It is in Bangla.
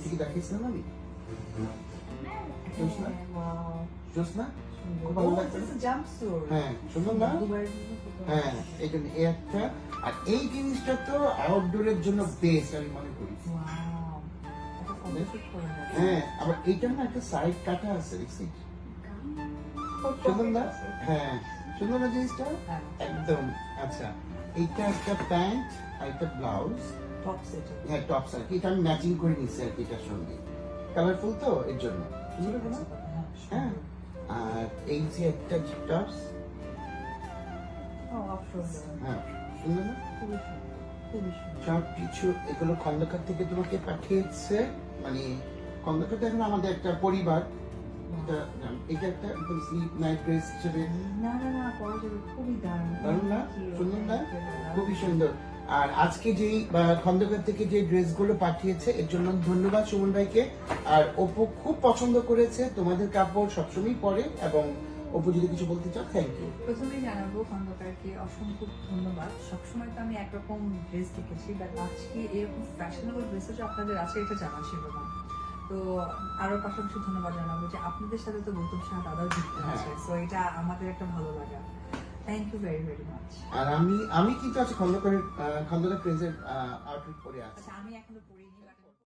এটা কি দেখিয়েছিলাম আমি? জোসনা খুব ভালো লাগছে। হ্যাঁ সুন্দর না? হ্যাঁ এই জন্য এই একটা, আর এই জিনিসটা তো আউটডোরের জন্য বেস্ট আমি মনে করি। হ্যাঁ আবার এইটার না একটা সাইড কাটা আছে দেখছিস? সুন্দর না? হ্যাঁ সুন্দর না জিনিসটা? একদম। আচ্ছা এইটা একটা প্যান্ট আর একটা ব্লাউজ, হ্যাঁ টপ সেট, এটা আমি ম্যাচিং করে নিচ্ছি আর কি এটার সঙ্গে, কালারফুল তো এর জন্য সুন্দর না? হ্যাঁ আর এই যে একটা টপস, হ্যাঁ সুন্দর না? সব কিছু এগুলো খন্দকার থেকে তোমাকে পাঠিয়েছে, মানে খন্দকার এখন আমাদের একটা পরিবার। এটা একটা একদম স্লিপ নাইট ড্রেস হিসেবে দারুণ না? সুন্দর না? খুবই সুন্দর। আর আজকে যেই খন্দকার থেকে যে ড্রেসগুলো পাঠিয়েছে এর জন্য ধন্যবাদ সুমন ভাইকে। আর অপু খুব পছন্দ করেছে, তোমাদের কাপড় সবসময় পরে, এবং অপু যদি কিছু বলতে চাও থ্যাংক ইউ। প্রথমেই জানাবো খন্দকারকে অসংখ্য ধন্যবাদ। সবসময় তো আমি একরকম ড্রেস দেখেছি, বাট আজকে এরকম ফ্যাশনেবল ড্রেসও যে আপনাদের আছে এটা জানা ছিল না। তো আরো পাশাপাশি ধন্যবাদ জানাবো যে আপনাদের সাথে তো গৌতম শাহ দাদাও যুক্ত আছে, সো এটা আমাদের একটা ভালো লাগা। Thank you very very much. আর আমি কিন্তু আজকে খন্দকার প্রিন্সের আউটফিট পরে আছি। আচ্ছা আমি এখনো পড়ি।